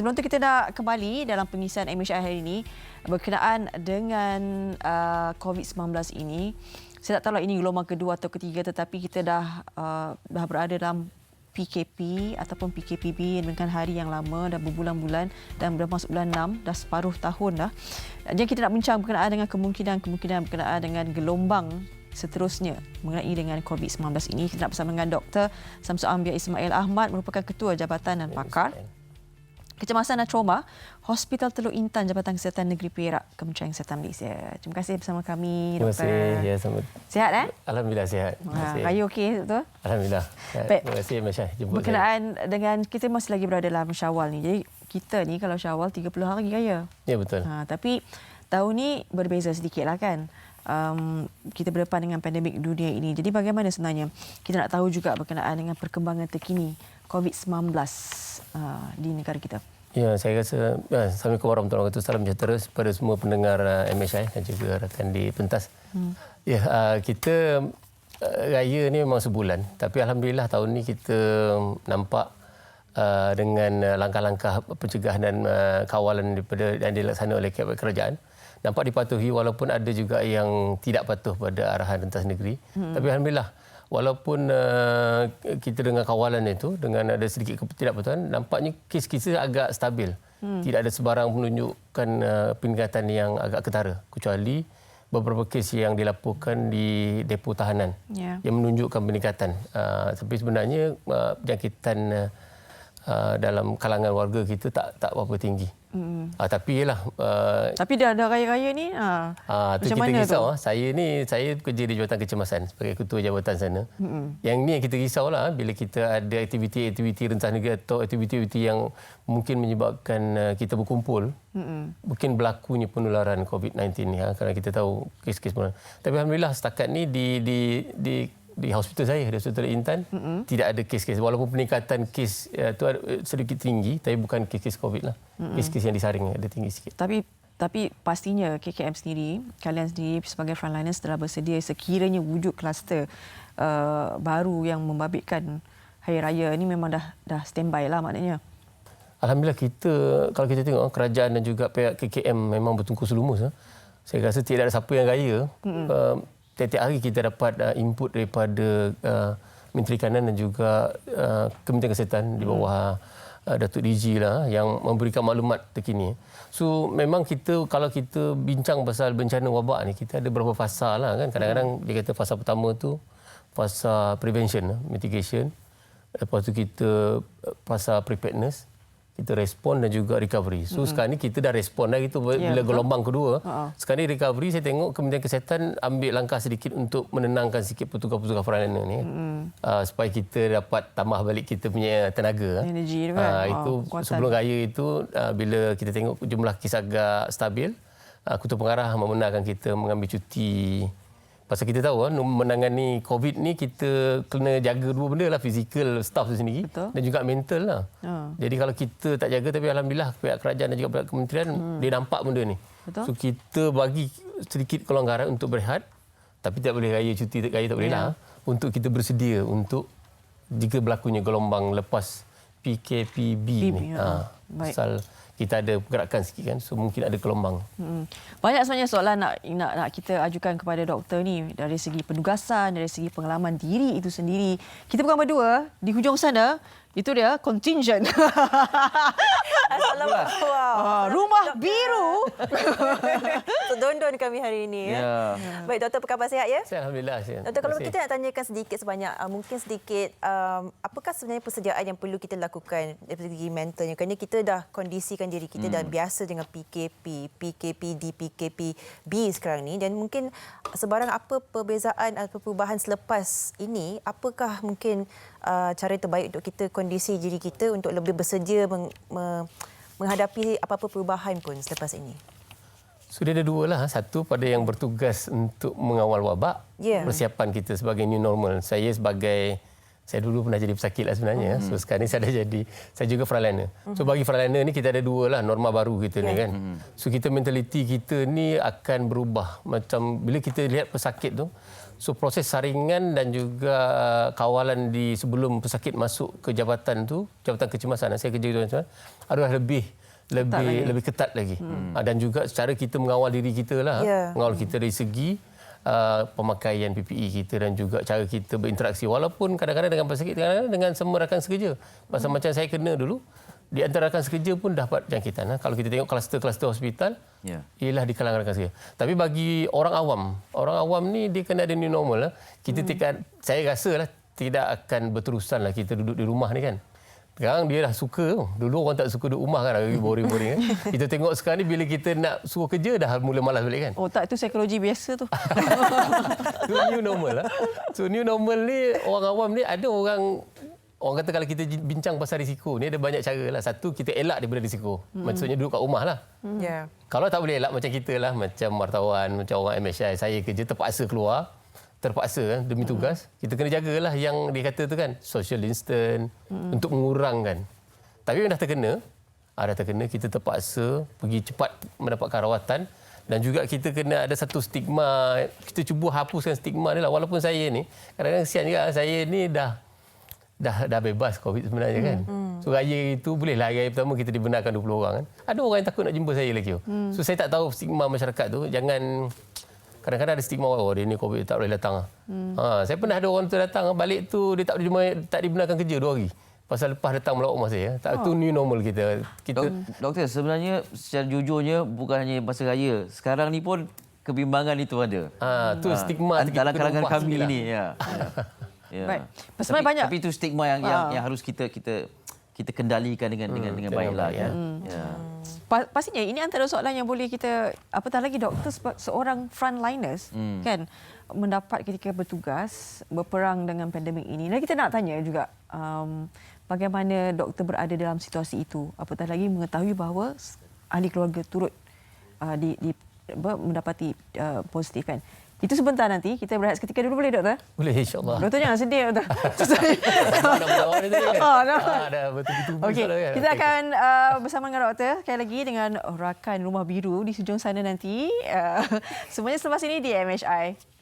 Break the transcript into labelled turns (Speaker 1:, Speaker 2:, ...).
Speaker 1: sebelum tu kita nak kembali dalam pengisian MHI hari ini berkenaan dengan COVID-19 ini. Saya tak tahu lah ini gelombang kedua atau ketiga, tetapi kita dah berada dalam PKP ataupun PKPB dengan hari yang lama, dah berbulan-bulan dan dah masuk bulan 6, dah separuh tahun dah. Jadi kita nak bincang berkenaan dengan kemungkinan berkenaan dengan gelombang seterusnya mengenai dengan COVID-19 ini. Kita nak bersama dengan Dr. Samsul Ambia Ismail Ahmad, merupakan Ketua Jabatan dan Pakar Kecemasan dan Trauma Hospital Teluk Intan Jabatan Kesihatan Negeri Perak, Kementerian Kesihatan Malaysia. Terima kasih bersama kami, Doktor.
Speaker 2: Terima kasih. Ya, selamat.
Speaker 1: Sihat
Speaker 2: Alhamdulillah sihat.
Speaker 1: Raya okey, betul?
Speaker 2: Alhamdulillah. Terima kasih Masya jemput
Speaker 1: berkenaan saya. Dengan kita masih lagi berada dalam Syawal ni. Jadi kita ni kalau Syawal 30 hari raya.
Speaker 2: Ya, betul.
Speaker 1: Tapi tahun ni berbeza sedikitlah kan. Kita berdepan dengan pandemik dunia ini. Jadi bagaimana sebenarnya kita nak tahu juga berkenaan dengan perkembangan terkini COVID-19 di negara kita.
Speaker 2: Ya, saya rasa Assalamualaikum warahmatullahi wabarakatuh. Salam sejahtera kepada semua pendengar MHI dan juga rakan di pentas. Ya, kita raya ni memang sebulan, tapi alhamdulillah tahun ni kita nampak dengan langkah-langkah pencegahan dan kawalan daripada yang dilaksanakan oleh kerajaan nampak dipatuhi, walaupun ada juga yang tidak patuh pada arahan rentas negeri. Tapi alhamdulillah, walaupun kita dengan kawalan itu, dengan ada sedikit ketidakpatuhan, nampaknya kes kita agak stabil. Tidak ada sebarang menunjukkan peningkatan yang agak ketara, kecuali beberapa kes yang dilaporkan di depo tahanan yang menunjukkan peningkatan. Tapi sebenarnya jangkitan dalam kalangan warga kita tak berapa tinggi. Tapi ialah
Speaker 1: tapi dah ada raya-raya ni
Speaker 2: tu kita risau. Saya kerja di Jabatan Kecemasan sebagai ketua jabatan sana. Yang ni yang kita risaulah bila kita ada aktiviti-aktiviti rentas negeri atau aktiviti-aktiviti yang mungkin menyebabkan kita berkumpul, mungkin berlakunya penularan COVID-19 ni, kerana kita tahu kes-kes penularan. Tapi alhamdulillah setakat ni di hospital saya, di Hospital Intan, tidak ada kes-kes. Walaupun peningkatan kes itu sedikit tinggi, tapi bukan kes-kes COVID lah. Kes-kes yang disaring ada tinggi sikit.
Speaker 1: Tapi pastinya KKM sendiri, kalian sendiri sebagai frontliners telah bersedia sekiranya wujud kluster baru yang membabitkan Hari Raya ini, memang dah standby lah maknanya.
Speaker 2: Alhamdulillah, kalau kita tengok kerajaan dan juga pihak KKM memang bertungkus lumus. Saya rasa tidak ada siapa yang raya. Setiap hari kita dapat input daripada Menteri Kanan dan juga Kementerian Kesihatan di bawah Datuk DG lah, yang memberikan maklumat terkini. So memang kalau kita bincang pasal bencana wabak ni, kita ada beberapa fasa lah kan. Kadang-kadang dia kata fasa pertama tu fasa prevention, mitigation. Lepas tu kita fasa preparedness, kita respon dan juga recovery. So sekarang ni kita dah respon dah gitu bila gelombang kedua. Sekarang ni recovery, saya tengok Kementerian Kesihatan ambil langkah sedikit untuk menenangkan sikit petugas-petugas frontliner ni, supaya kita dapat tambah balik kita punya tenaga.
Speaker 1: Energi kan.
Speaker 2: Itu sebelum raya itu, bila kita tengok jumlah kes agak stabil, Ketua Pengarah membenarkan kita mengambil cuti. Pasal kita tahu menangani COVID ni kita kena jaga dua benda lah, fizikal staff tu sendiri. Betul. Dan juga mental lah. Jadi kalau kita tak jaga, tapi alhamdulillah pihak kerajaan dan juga pihak kementerian dia nampak benda ni. Betul. So kita bagi sedikit kelonggaran untuk berehat, tapi tak boleh raya, cuti raya tak boleh lah. Untuk kita bersedia untuk jika berlakunya gelombang lepas PKPB ni. Pasal kita ada pergerakan sikit kan, so mungkin ada gelombang.
Speaker 1: Banyak sebenarnya soalan nak kita ajukan kepada doktor ni, dari segi penugasan, dari segi pengalaman diri itu sendiri. Kita bukan berdua, di hujung sana itu dia contingent.
Speaker 3: Assalamualaikum.
Speaker 1: Rumah biru.
Speaker 3: Don kami hari ini. Baik, doktor, apa khabar, sihat ya?
Speaker 2: Sihat, alhamdulillah.
Speaker 3: Doktor, kalau kita nak tanyakan sedikit sebanyak, mungkin sedikit, apakah sebenarnya persediaan yang perlu kita lakukan dari segi mentalnya? Kerana kita dah kondisikan diri kita dah biasa dengan PKP, PKPD, PKPB sekarang ni, dan mungkin sebarang apa perbezaan atau perubahan selepas ini, apakah mungkin cara terbaik untuk kita kondisi diri kita untuk lebih bersedia menghadapi apa-apa perubahan pun selepas ini?
Speaker 2: Sudah ada dua lah. Satu pada yang bertugas untuk mengawal wabak, persiapan kita sebagai new normal. Saya sebagai Saya dulu pernah jadi pesakit lah sebenarnya. So sekarang ni saya juga frontliner. So bagi frontliner ni kita ada dua lah norma baru kita ni kan. So kita mentaliti kita ni akan berubah. Macam bila kita lihat pesakit tu, so proses saringan dan juga kawalan di sebelum pesakit masuk ke jabatan tu, jabatan kecemasan, saya kerja di jabatan adalah lebih ketat lagi. Dan juga cara kita mengawal diri kita lah. Mengawal kita dari segi pemakaian PPE kita dan juga cara kita berinteraksi. Walaupun kadang-kadang dengan pesakit, kadang-kadang dengan semua rakan sekerja. Pasal macam saya kena dulu, di antara rakan sekerja pun dapat jangkitan. Kalau kita tengok kluster-kluster hospital, ialah di kalangan rakan sekerja. Tapi bagi orang awam ni dia kena ada new normal lah. Kita saya rasa lah tidak akan berterusan lah kita duduk di rumah ni kan. Sekarang dia dah suka. Dulu orang tak suka duduk rumah kan, boring-boring kan. Kita tengok sekarang ni bila kita nak suruh kerja dah mula malas balik kan.
Speaker 1: Oh tak, itu psikologi biasa tu.
Speaker 2: Itu new normal lah. So new normal ni orang awam ni ada orang kata kalau kita bincang pasal risiko ni ada banyak cara lah. Satu, kita elak daripada risiko. Maksudnya duduk kat rumah lah. Kalau tak boleh elak macam kita lah, macam wartawan, macam orang MHI, saya kerja terpaksa keluar. Terpaksa kan, demi tugas. Kita kena jagalah yang dikata tu kan, social distance, untuk mengurangkan. Tapi dah terkena, kita terpaksa pergi cepat mendapatkan rawatan. Dan juga kita kena ada satu stigma, kita cuba hapuskan stigma ni lah. Walaupun saya ni, kadang-kadang kesian juga, saya ni dah bebas COVID sebenarnya kan. So raya itu bolehlah raya pertama kita dibenarkan 20 orang kan. Ada orang yang takut nak jumpa saya lagi. So saya tak tahu stigma masyarakat tu, jangan kadang-kadang ada stigma dia ni COVID tak boleh datang. Saya pernah ada orang tu datang balik tu dia tak dibenarkan kerja 2 hari. Pasal lepas datang melawat rumah saya. Itu new normal kita.
Speaker 4: Doktor, sebenarnya secara jujurnya bukan hanya masa raya. Sekarang ni pun kebimbangan itu ada.
Speaker 2: Tu stigma
Speaker 4: dalam kalangan kami
Speaker 2: lah.
Speaker 4: ini
Speaker 1: Baik. Sebenarnya banyak.
Speaker 4: Tapi itu stigma yang harus kita kendalikan dengan baiklah kan.
Speaker 1: Pastinya ini antara soalan yang boleh kita, apatah lagi doktor seorang frontliners kan mendapat ketika bertugas berperang dengan pandemik ini. Dan kita nak tanya juga bagaimana doktor berada dalam situasi itu. Apatah lagi mengetahui bahawa ahli keluarga turut mendapati positif kan. Itu sebentar nanti. Kita berehat seketika dulu boleh doktor?
Speaker 2: Boleh insya-Allah.
Speaker 1: Doktor jangan sedih doktor. Okey, kita akan bersama dengan doktor sekali lagi dengan rakan Rumah Biru di hujung sana nanti. Semuanya selepas ini di MHI.